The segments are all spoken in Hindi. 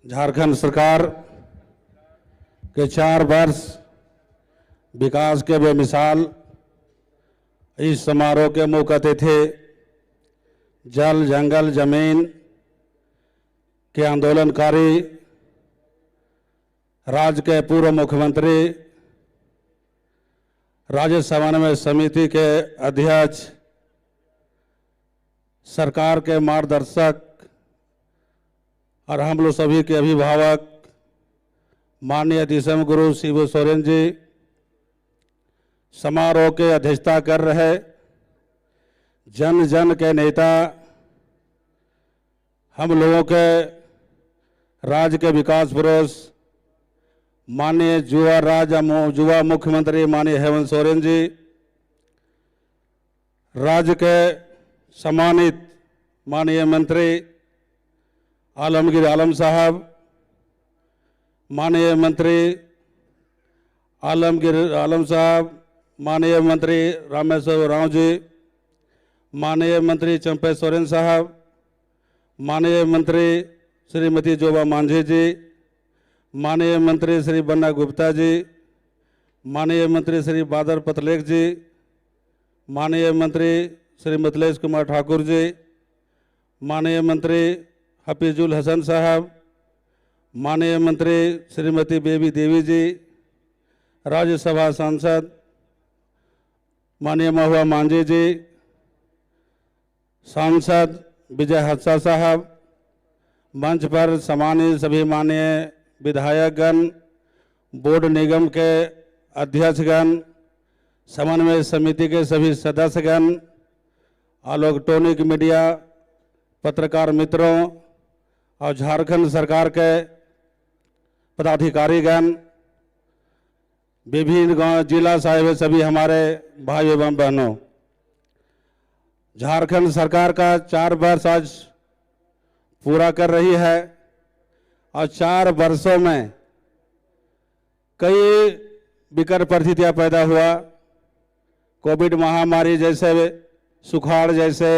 झारखंड सरकार के 4 वर्ष विकास के बेमिसाल इस समारोह के मुख्य अतिथि जल जंगल जमीन के आंदोलनकारी राज्य के पूर्व मुख्यमंत्री राज्य समन्वय समिति के अध्यक्ष सरकार के मार्गदर्शक और हम लोग सभी के अभिभावक माननीय दिसम गुरु शिबू सोरेन जी, समारोह के अध्यक्षता कर रहे जन जन के नेता, हम लोगों के राज्य के विकास पुरुष माननीय युवा मुख्यमंत्री माननीय हेमंत सोरेन जी, राज्य के सम्मानित माननीय मंत्री आलमगीर आलम साहब, माननीय मंत्री आलमगीर आलम साहब, माननीय मंत्री रामेश्वर राव जी, माननीय मंत्री चंपे सोरेन साहब, माननीय मंत्री श्रीमती जोबा मांझी जी, माननीय मंत्री श्री बन्ना गुप्ता जी, माननीय मंत्री श्री बादर पतलेख जी, माननीय मंत्री श्री मिथिलेश कुमार ठाकुर जी, माननीय मंत्री हफीजुल हसन साहब, माननीय मंत्री श्रीमती बेबी देवी जी, राज्यसभा सांसद माननीय महुआ मांझी जी, सांसद विजय हत्सा साहब, मंच पर सम्मानित सभी माननीय विधायकगण, बोर्ड निगम के अध्यक्षगण, समन्वय समिति के सभी सदस्यगण, इलेक्ट्रॉनिक मीडिया पत्रकार मित्रों और झारखंड सरकार के पदाधिकारीगण, विभिन्न गांव जिला साहिब सभी हमारे भाई एवं बहनों, झारखंड सरकार का 4 वर्ष आज पूरा कर रही है और 4 वर्षों में कई विकट परिस्थितियां पैदा हुआ। कोविड महामारी जैसे, सुखाड़ जैसे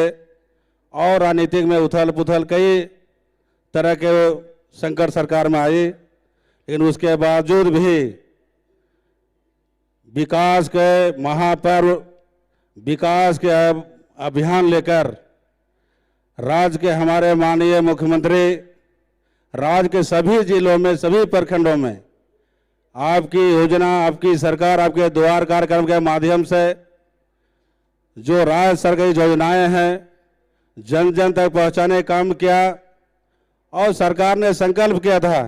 और राजनीतिक में उथल पुथल कई तरह के संकट सरकार में आई, लेकिन उसके बावजूद भी विकास के महापर्व, विकास के अभियान लेकर राज्य के हमारे माननीय मुख्यमंत्री राज्य के सभी जिलों में, सभी प्रखंडों में आपकी योजना, आपकी सरकार, आपके द्वार कार्यक्रम के माध्यम से जो राज्य सरकारी योजनाएं हैं जन जन तक पहुंचाने का काम किया और सरकार ने संकल्प किया था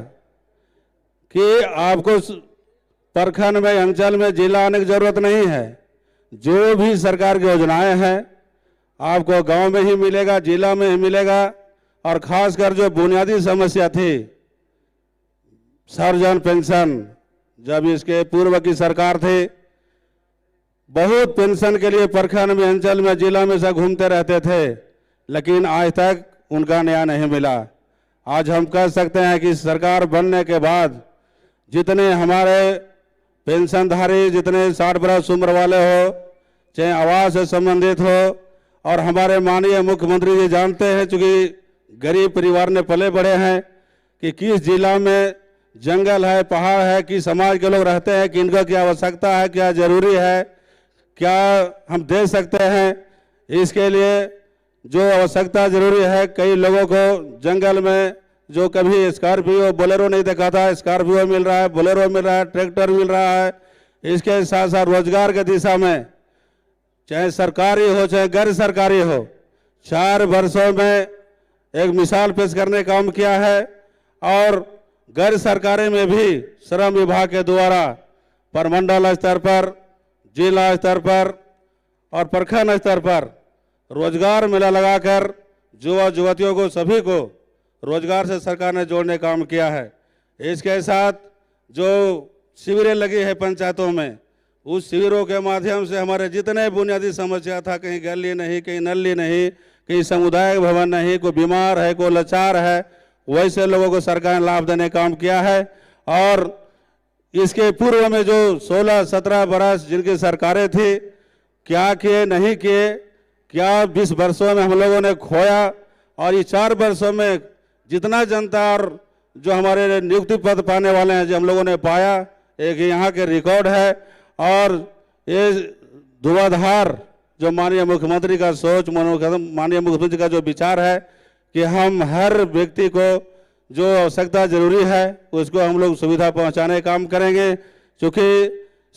कि आपको प्रखंड में, अंचल में, जिला आने की जरूरत नहीं है। जो भी सरकार की योजनाएं हैं आपको गांव में ही मिलेगा, जिला में ही मिलेगा। और खासकर जो बुनियादी समस्या थी सर्वजन पेंशन, जब इसके पूर्व की सरकार थी बहुत पेंशन के लिए प्रखंड में, अंचल में, जिला में से घूमते रहते थे, लेकिन आज तक उनका न्याय नहीं मिला। आज हम कह सकते हैं कि सरकार बनने के बाद जितने हमारे पेंशनधारी, जितने 60 वर्ष उम्र वाले हो, चाहे आवास से संबंधित हो, और हमारे माननीय मुख्यमंत्री जी जानते हैं, चूंकि गरीब परिवार में पले बड़े हैं, कि किस जिला में जंगल है, पहाड़ है, किस समाज के लोग रहते हैं, कि इनका क्या आवश्यकता है, क्या जरूरी है, क्या हम दे सकते हैं। इसके लिए जो आवश्यकता जरूरी है, कई लोगों को जंगल में जो कभी स्कॉर्पियो बोलेरो नहीं देखा था, स्कॉर्पियो मिल रहा है, बोलेरो मिल रहा है, ट्रैक्टर मिल रहा है। इसके साथ साथ रोजगार के दिशा में चाहे सरकारी हो चाहे गैर सरकारी हो, 4 वर्षों में एक मिसाल पेश करने का काम किया है। और गैर सरकारी में भी श्रम विभाग के द्वारा प्रमंडल स्तर पर, जिला स्तर पर और प्रखंड स्तर पर रोजगार मेला लगाकर युवा युवतियों को, सभी को रोजगार से सरकार ने जोड़ने का काम किया है। इसके साथ जो शिविरें लगी है पंचायतों में, उस शिविरों के माध्यम से हमारे जितने बुनियादी समस्या था, कहीं गली नहीं, कहीं नली नहीं, कहीं समुदाय भवन नहीं, कोई बीमार है, कोई लाचार है, वैसे लोगों को सरकार ने लाभ देने का काम किया है। और इसके पूर्व में जो 16-17 वर्ष जिनकी सरकारें थी, क्या किए नहीं किए, क्या 20 वर्षों में हम लोगों ने खोया, और ये 4 वर्षों में जितना जनता और जो हमारे नियुक्ति पद पाने वाले हैं जो हम लोगों ने पाया, एक यहाँ के रिकॉर्ड है। और ये धुआंधार जो माननीय मुख्यमंत्री का सोच, माननीय मुख्यमंत्री का जो विचार है कि हम हर व्यक्ति को जो आवश्यकता जरूरी है उसको हम लोग सुविधा पहुंचाने का काम करेंगे। क्योंकि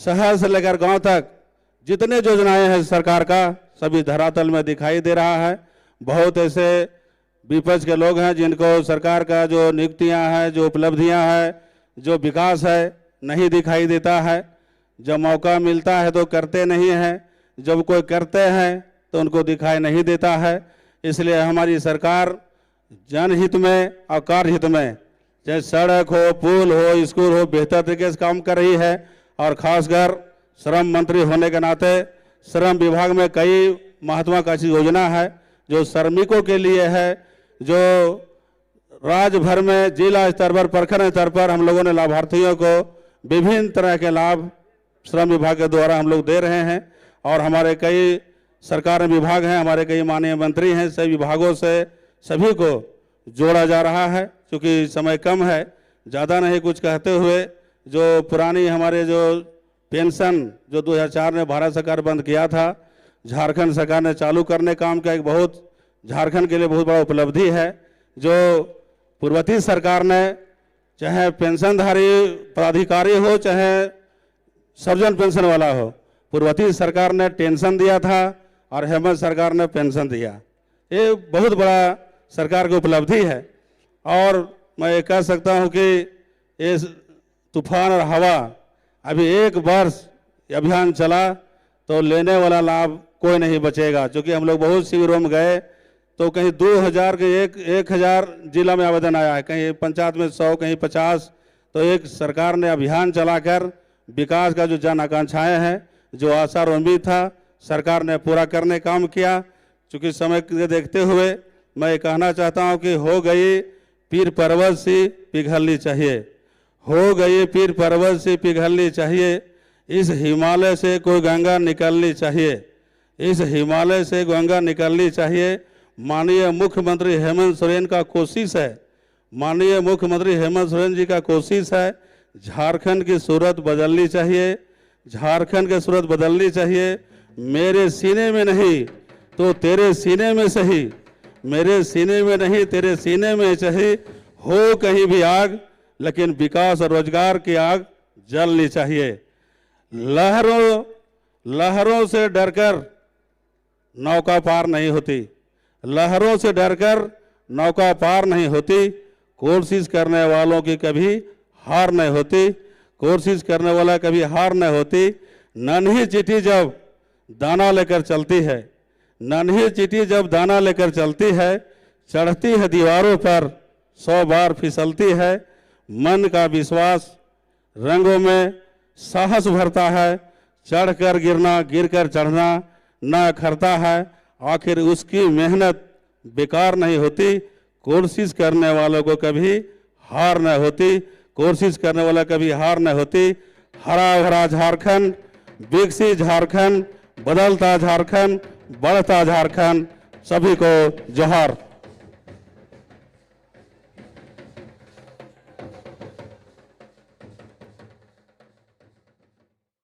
शहर से लेकर गांव तक जितने योजनाएं हैं सरकार का सभी धरातल में दिखाई दे रहा है। बहुत ऐसे विपक्ष के लोग हैं जिनको सरकार का जो नियुक्तियां हैं, जो उपलब्धियां हैं, जो विकास है नहीं दिखाई देता है। जब मौका मिलता है तो करते नहीं हैं, जब कोई करते हैं तो उनको दिखाई नहीं देता है। इसलिए हमारी सरकार जनहित में और कार्य हित में, चाहे सड़क हो, पुल हो, स्कूल हो, बेहतर तरीके से काम कर रही है। और खासकर श्रम मंत्री होने के नाते श्रम विभाग में कई महत्वाकांक्षी योजना है जो श्रमिकों के लिए है, जो राज्य भर में जिला स्तर पर, प्रखंड स्तर पर हम लोगों ने लाभार्थियों को विभिन्न तरह के लाभ श्रम विभाग के द्वारा हम लोग दे रहे हैं। और हमारे कई सरकार विभाग हैं, हमारे कई माननीय मंत्री हैं, सभी विभागों से सभी को जोड़ा जा रहा है। क्योंकि समय कम है, ज़्यादा नहीं कुछ कहते हुए, जो पुरानी हमारे जो पेंशन जो 2004 में भारत सरकार बंद किया था, झारखंड सरकार ने चालू करने काम का एक बहुत झारखंड के लिए बहुत बड़ा उपलब्धि है। जो पूर्ववर्ती सरकार ने, चाहे पेंशनधारी पदाधिकारी हो चाहे सर्वजन पेंशन वाला हो, पूर्ववर्ती सरकार ने टेंशन दिया था और हेमंत सरकार ने पेंशन दिया। ये बहुत बड़ा सरकार की उपलब्धि है। और मैं ये कह सकता हूँ कि इस तूफान और हवा अभी 1 वर्ष अभियान चला तो लेने वाला लाभ कोई नहीं बचेगा। क्योंकि हम लोग बहुत शिविरों में गए तो कहीं 2000 के 1000 जिला में आवेदन आया है, कहीं पंचायत में 100, कहीं 50। तो एक सरकार ने अभियान चलाकर विकास का जो जन आकांक्षाएँ हैं, जो आशा और उम्मीद था, सरकार ने पूरा करने काम किया। चूँकि समय को देखते हुए मैं ये कहना चाहता हूँ कि हो गई पीर पर्वत सी पिघलनी चाहिए, हो गई पीर पर्वत से पिघलनी चाहिए। इस हिमालय से कोई गंगा निकलनी चाहिए, इस हिमालय से गंगा निकलनी चाहिए। माननीय मुख्यमंत्री हेमंत सोरेन का कोशिश है, माननीय मुख्यमंत्री हेमंत सोरेन जी का कोशिश है, झारखंड की सूरत बदलनी चाहिए, झारखंड की सूरत बदलनी चाहिए। मेरे सीने में नहीं तो तेरे सीने में सही, मेरे सीने में नहीं तेरे सीने में चाहिए। हो कहीं भी आग, लेकिन विकास और रोजगार की आग जलनी चाहिए। लहरों से डरकर नौका पार नहीं होती, लहरों से डरकर नौका पार नहीं होती। कोशिश करने वालों की कभी हार नहीं होती, कोशिश करने वाला कभी हार नहीं होती। नन्ही चिट्ठी जब दाना लेकर चलती है, नन्ही चिट्ठी जब दाना लेकर चलती है, चढ़ती है दीवारों पर 100 बार फिसलती है। मन का विश्वास रंगों में साहस भरता है, चढ़कर गिरना गिरकर चढ़ना न खरता है। आखिर उसकी मेहनत बेकार नहीं होती, कोशिश करने वालों को कभी हार न होती, कोशिश करने वाला कभी हार न होती। हरा भरा झारखंड, विकसित झारखंड, बदलता झारखंड, बढ़ता झारखंड। सभी को जोहार।